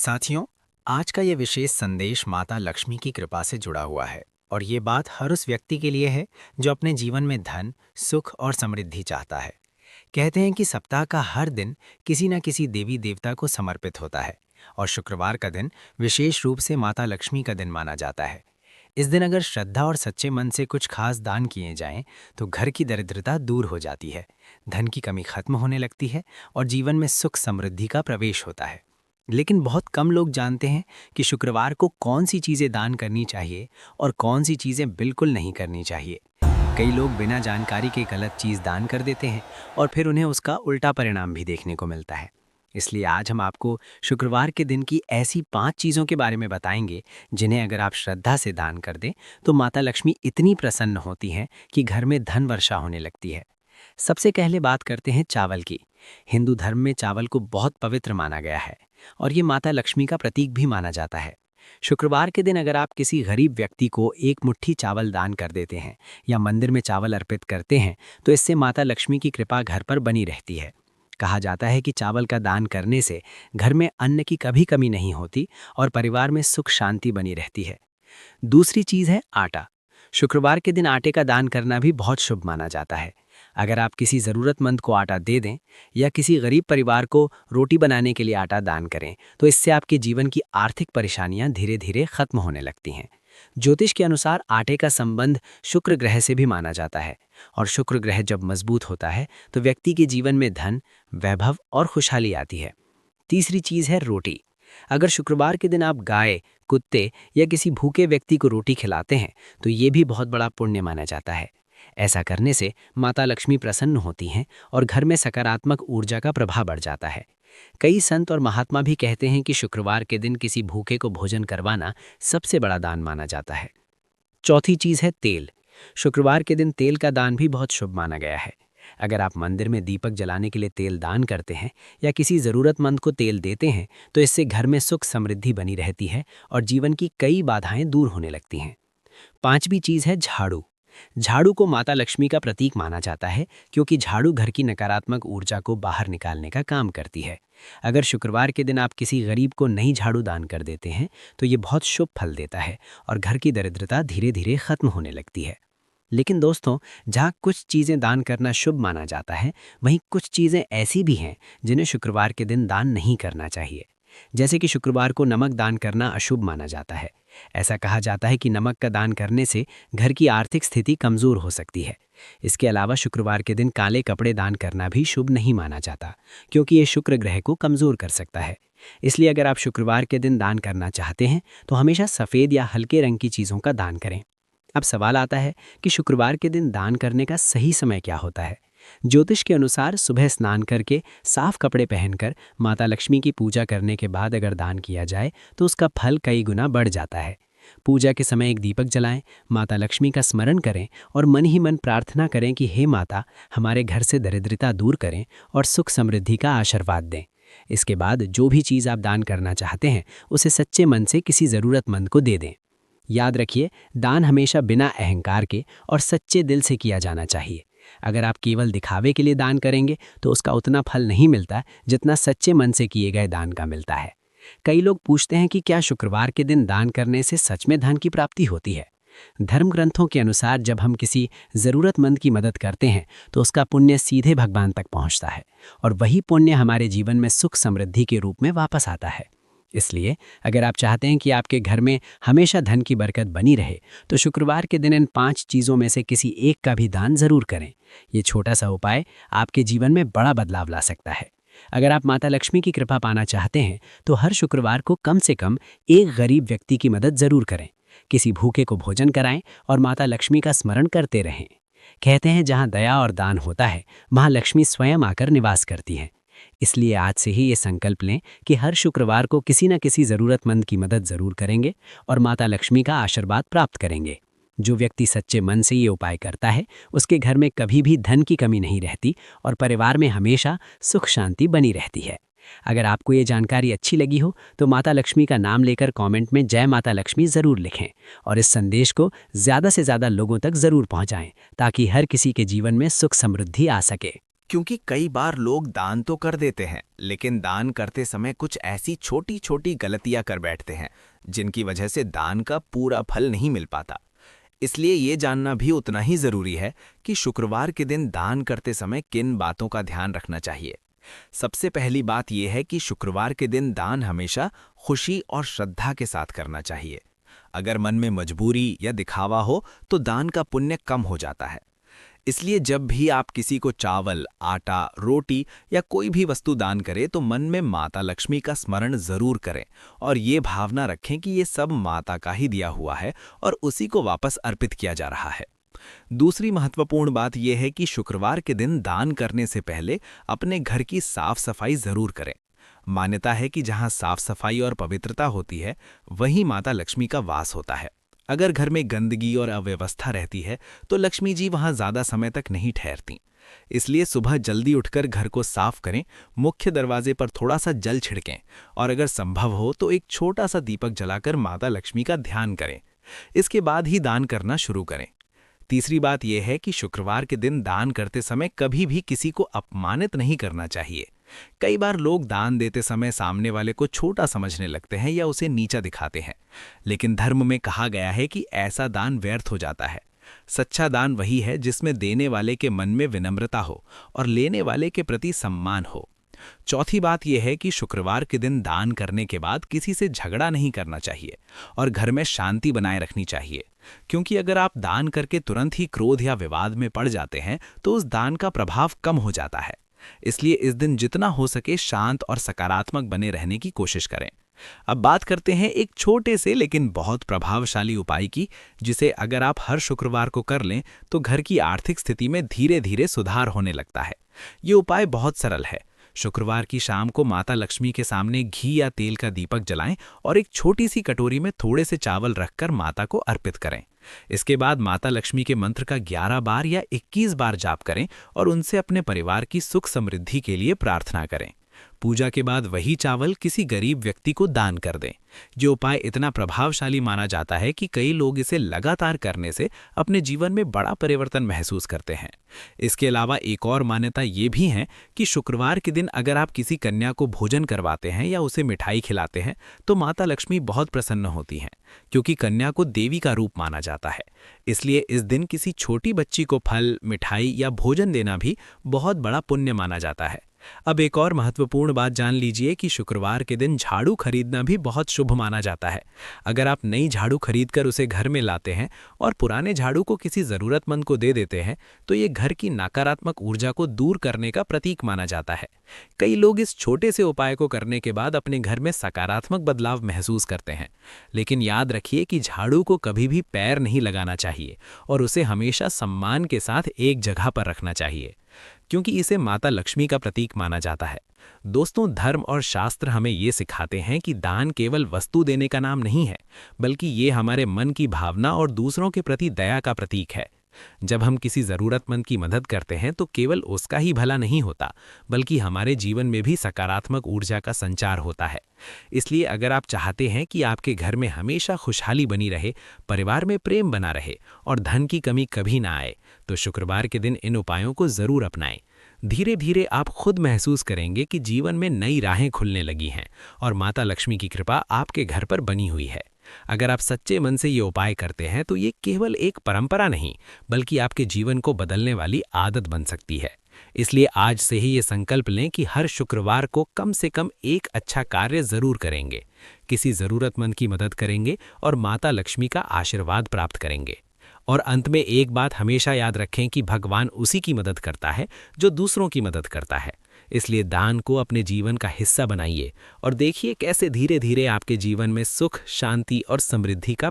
साथियों, आज का ये विशेष संदेश माता लक्ष्मी की कृपा से जुड़ा हुआ है और ये बात हर उस व्यक्ति के लिए है जो अपने जीवन में धन, सुख और समृद्धि चाहता है। कहते हैं कि सप्ताह का हर दिन किसी न किसी देवी देवता को समर्पित होता है और शुक्रवार का दिन विशेष रूप से माता लक्ष्मी का दिन माना जाता है। इस दिन अगर श्रद्धा और सच्चे मन से कुछ खास दान किए जाएं, तो घर की दरिद्रता दूर हो जाती है, धन की कमी खत्म होने लगती है और जीवन में सुख समृद्धि का प्रवेश होता है। लेकिन बहुत कम लोग जानते हैं कि शुक्रवार को कौन सी चीज़ें दान करनी चाहिए और कौन सी चीज़ें बिल्कुल नहीं करनी चाहिए। कई लोग बिना जानकारी के गलत चीज़ दान कर देते हैं और फिर उन्हें उसका उल्टा परिणाम भी देखने को मिलता है। इसलिए आज हम आपको शुक्रवार के दिन की ऐसी 5 चीज़ों के बारे में बताएंगे जिन्हें अगर आप श्रद्धा से दान कर दें तो माता लक्ष्मी इतनी प्रसन्न होती हैं कि घर में धन वर्षा होने लगती है। सबसे पहले बात करते हैं चावल की। हिंदू धर्म में चावल को बहुत पवित्र माना गया है और ये माता लक्ष्मी का प्रतीक भी माना जाता है। शुक्रवार के दिन अगर आप किसी गरीब व्यक्ति को एक मुट्ठी चावल दान कर देते हैं या मंदिर में चावल अर्पित करते हैं तो इससे माता लक्ष्मी की कृपा घर पर बनी रहती है। कहा जाता है कि चावल का दान करने से घर में अन्न की कभी कमी नहीं होती और परिवार में सुख शांति बनी रहती है। दूसरी चीज़ है आटा। शुक्रवार के दिन आटे का दान करना भी बहुत शुभ माना जाता है। अगर आप किसी ज़रूरतमंद को आटा दे दें या किसी गरीब परिवार को रोटी बनाने के लिए आटा दान करें तो इससे आपके जीवन की आर्थिक परेशानियां धीरे धीरे खत्म होने लगती हैं। ज्योतिष के अनुसार आटे का संबंध शुक्र ग्रह से भी माना जाता है और शुक्र ग्रह जब मजबूत होता है तो व्यक्ति के जीवन में धन, वैभव और खुशहाली आती है। तीसरी चीज़ है रोटी। अगर शुक्रवार के दिन आप गाय, कुत्ते या किसी भूखे व्यक्ति को रोटी खिलाते हैं तो ये भी बहुत बड़ा पुण्य माना जाता है। ऐसा करने से माता लक्ष्मी प्रसन्न होती हैं और घर में सकारात्मक ऊर्जा का प्रभाव बढ़ जाता है। कई संत और महात्मा भी कहते हैं कि शुक्रवार के दिन किसी भूखे को भोजन करवाना सबसे बड़ा दान माना जाता है। चौथी चीज़ है तेल। शुक्रवार के दिन तेल का दान भी बहुत शुभ माना गया है। अगर आप मंदिर में दीपक जलाने के लिए तेल दान करते हैं या किसी ज़रूरतमंद को तेल देते हैं तो इससे घर में सुख समृद्धि बनी रहती है और जीवन की कई बाधाएं दूर होने लगती हैं। पांचवी चीज़ है झाड़ू। झाड़ू को माता लक्ष्मी का प्रतीक माना जाता है क्योंकि झाड़ू घर की नकारात्मक ऊर्जा को बाहर निकालने का काम करती है। अगर शुक्रवार के दिन आप किसी गरीब को नई झाड़ू दान कर देते हैं तो ये बहुत शुभ फल देता है और घर की दरिद्रता धीरे धीरे खत्म होने लगती है। लेकिन दोस्तों, जहाँ कुछ चीज़ें दान करना शुभ माना जाता है वहीं कुछ चीज़ें ऐसी भी हैं जिन्हें शुक्रवार के दिन दान नहीं करना चाहिए। जैसे कि शुक्रवार को नमक दान करना अशुभ माना जाता है। ऐसा कहा जाता है कि नमक का दान करने से घर की आर्थिक स्थिति कमज़ोर हो सकती है। इसके अलावा शुक्रवार के दिन काले कपड़े दान करना भी शुभ नहीं माना जाता क्योंकि ये शुक्र ग्रह को कमज़ोर कर सकता है। इसलिए अगर आप शुक्रवार के दिन दान करना चाहते हैं तो हमेशा सफ़ेद या हल्के रंग की चीज़ों का दान करें। अब सवाल आता है कि शुक्रवार के दिन दान करने का सही समय क्या होता है। ज्योतिष के अनुसार सुबह स्नान करके साफ कपड़े पहनकर माता लक्ष्मी की पूजा करने के बाद अगर दान किया जाए तो उसका फल कई गुना बढ़ जाता है। पूजा के समय एक दीपक जलाएं, माता लक्ष्मी का स्मरण करें और मन ही मन प्रार्थना करें कि हे माता, हमारे घर से दरिद्रता दूर करें और सुख समृद्धि का आशीर्वाद दें। इसके बाद जो भी चीज़ आप दान करना चाहते हैं उसे सच्चे मन से किसी ज़रूरतमंद को दे दें। याद रखिए, दान हमेशा बिना अहंकार के और सच्चे दिल से किया जाना चाहिए। अगर आप केवल दिखावे के लिए दान करेंगे तो उसका उतना फल नहीं मिलता जितना सच्चे मन से किए गए दान का मिलता है। कई लोग पूछते हैं कि क्या शुक्रवार के दिन दान करने से सच में धन की प्राप्ति होती है। धर्म ग्रंथों के अनुसार जब हम किसी ज़रूरतमंद की मदद करते हैं तो उसका पुण्य सीधे भगवान तक पहुंचता है और वही पुण्य हमारे जीवन में सुख समृद्धि के रूप में वापस आता है। इसलिए अगर आप चाहते हैं कि आपके घर में हमेशा धन की बरकत बनी रहे तो शुक्रवार के दिन इन 5 चीज़ों में से किसी एक का भी दान ज़रूर करें। ये छोटा सा उपाय आपके जीवन में बड़ा बदलाव ला सकता है। अगर आप माता लक्ष्मी की कृपा पाना चाहते हैं तो हर शुक्रवार को कम से कम एक गरीब व्यक्ति की मदद ज़रूर करें, किसी भूखे को भोजन कराएं और माता लक्ष्मी का स्मरण करते रहें। कहते हैं जहाँ दया और दान होता है वहाँ लक्ष्मी स्वयं आकर निवास करती हैं। इसलिए आज से ही ये संकल्प लें कि हर शुक्रवार को किसी न किसी ज़रूरतमंद की मदद ज़रूर करेंगे और माता लक्ष्मी का आशीर्वाद प्राप्त करेंगे। जो व्यक्ति सच्चे मन से ये उपाय करता है उसके घर में कभी भी धन की कमी नहीं रहती और परिवार में हमेशा सुख शांति बनी रहती है। अगर आपको ये जानकारी अच्छी लगी हो तो माता लक्ष्मी का नाम लेकर कमेंट में जय माता लक्ष्मी ज़रूर लिखें और इस संदेश को ज़्यादा से ज़्यादा लोगों तक ज़रूर पहुँचाएं ताकि हर किसी के जीवन में सुख समृद्धि आ सके। क्योंकि कई बार लोग दान तो कर देते हैं, लेकिन दान करते समय कुछ ऐसी छोटी छोटी गलतियां कर बैठते हैं जिनकी वजह से दान का पूरा फल नहीं मिल पाता। इसलिए ये जानना भी उतना ही जरूरी है कि शुक्रवार के दिन दान करते समय किन बातों का ध्यान रखना चाहिए। सबसे पहली बात यह है कि शुक्रवार के दिन दान हमेशा खुशी और श्रद्धा के साथ करना चाहिए। अगर मन में मजबूरी या दिखावा हो तो दान का पुण्य कम हो जाता है। इसलिए जब भी आप किसी को चावल, आटा, रोटी या कोई भी वस्तु दान करें तो मन में माता लक्ष्मी का स्मरण जरूर करें और ये भावना रखें कि ये सब माता का ही दिया हुआ है और उसी को वापस अर्पित किया जा रहा है। दूसरी महत्वपूर्ण बात यह है कि शुक्रवार के दिन दान करने से पहले अपने घर की साफ सफाई जरूर करें। मान्यता है कि जहां साफ सफाई और पवित्रता होती है, वहीं माता लक्ष्मी का वास होता है। अगर घर में गंदगी और अव्यवस्था रहती है तो लक्ष्मी जी वहां ज्यादा समय तक नहीं ठहरती। इसलिए सुबह जल्दी उठकर घर को साफ करें, मुख्य दरवाजे पर थोड़ा सा जल छिड़कें और अगर संभव हो तो एक छोटा सा दीपक जलाकर माता लक्ष्मी का ध्यान करें। इसके बाद ही दान करना शुरू करें। तीसरी बात यह है कि शुक्रवार के दिन दान करते समय कभी भी किसी को अपमानित नहीं करना चाहिए। कई बार लोग दान देते समय सामने वाले को छोटा समझने लगते हैं या उसे नीचा दिखाते हैं, लेकिन धर्म में कहा गया है कि ऐसा दान व्यर्थ हो जाता है। सच्चा दान वही है जिसमें देने वाले के मन में विनम्रता हो और लेने वाले के प्रति सम्मान हो। चौथी बात यह है कि शुक्रवार के दिन दान करने के बाद किसी से झगड़ा नहीं करना चाहिए और घर में शांति बनाए रखनी चाहिए, क्योंकि अगर आप दान करके तुरंत ही क्रोध या विवाद में पड़ जाते हैं तो उस दान का प्रभाव कम हो जाता है। इसलिए इस दिन जितना हो सके शांत और सकारात्मक बने रहने की कोशिश करें। अब बात करते हैं एक छोटे से लेकिन बहुत प्रभावशाली उपाय की, जिसे अगर आप हर शुक्रवार को कर लें तो घर की आर्थिक स्थिति में धीरे धीरे सुधार होने लगता है। ये उपाय बहुत सरल है। शुक्रवार की शाम को माता लक्ष्मी के सामने घी या तेल का दीपक जलाएं और एक छोटी सी कटोरी में थोड़े से चावल रखकर माता को अर्पित करें। इसके बाद माता लक्ष्मी के मंत्र का 11 बार या 21 बार जाप करें और उनसे अपने परिवार की सुख समृद्धि के लिए प्रार्थना करें। पूजा के बाद वही चावल किसी गरीब व्यक्ति को दान कर दें। ये उपाय इतना प्रभावशाली माना जाता है कि कई लोग इसे लगातार करने से अपने जीवन में बड़ा परिवर्तन महसूस करते हैं। इसके अलावा एक और मान्यता ये भी है कि शुक्रवार के दिन अगर आप किसी कन्या को भोजन करवाते हैं या उसे मिठाई खिलाते हैं तो माता लक्ष्मी बहुत प्रसन्न होती हैं, क्योंकि कन्या को देवी का रूप माना जाता है। इसलिए इस दिन किसी छोटी बच्ची को फल, मिठाई या भोजन देना भी बहुत बड़ा पुण्य माना जाता है। अब एक और महत्वपूर्ण बात जान लीजिए कि शुक्रवार के दिन झाड़ू खरीदना भी बहुत शुभ माना जाता है। अगर आप नई झाड़ू खरीदकर उसे घर में लाते हैं और पुराने झाड़ू को किसी ज़रूरतमंद को दे देते हैं तो ये घर की नकारात्मक ऊर्जा को दूर करने का प्रतीक माना जाता है। कई लोग इस छोटे से उपाय को करने के बाद अपने घर में सकारात्मक बदलाव महसूस करते हैं। लेकिन याद रखिए कि झाड़ू को कभी भी पैर नहीं लगाना चाहिए और उसे हमेशा सम्मान के साथ एक जगह पर रखना चाहिए, क्योंकि इसे माता लक्ष्मी का प्रतीक माना जाता है। दोस्तों, धर्म और शास्त्र हमें ये सिखाते हैं कि दान केवल वस्तु देने का नाम नहीं है, बल्कि ये हमारे मन की भावना और दूसरों के प्रति दया का प्रतीक है। जब हम किसी ज़रूरतमंद की मदद करते हैं तो केवल उसका ही भला नहीं होता, बल्कि हमारे जीवन में भी सकारात्मक ऊर्जा का संचार होता है। इसलिए अगर आप चाहते हैं कि आपके घर में हमेशा खुशहाली बनी रहे, परिवार में प्रेम बना रहे और धन की कमी कभी ना आए, तो शुक्रवार के दिन इन उपायों को ज़रूर अपनाएं। धीरे धीरे आप खुद महसूस करेंगे कि जीवन में नई राहें खुलने लगी हैं और माता लक्ष्मी की कृपा आपके घर पर बनी हुई है। अगर आप सच्चे मन से ये उपाय करते हैं तो ये केवल एक परंपरा नहीं, बल्कि आपके जीवन को बदलने वाली आदत बन सकती है। इसलिए आज से ही ये संकल्प लें कि हर शुक्रवार को कम से कम एक अच्छा कार्य जरूर करेंगे, किसी ज़रूरतमंद की मदद करेंगे और माता लक्ष्मी का आशीर्वाद प्राप्त करेंगे। और अंत में एक बात हमेशा याद रखें कि भगवान उसी की मदद करता है जो दूसरों की मदद करता है। इसलिए दान को अपने जीवन का हिस्सा बनाइए और देखिए कैसे धीरे धीरे आपके जीवन में सुख, शांति और समृद्धि का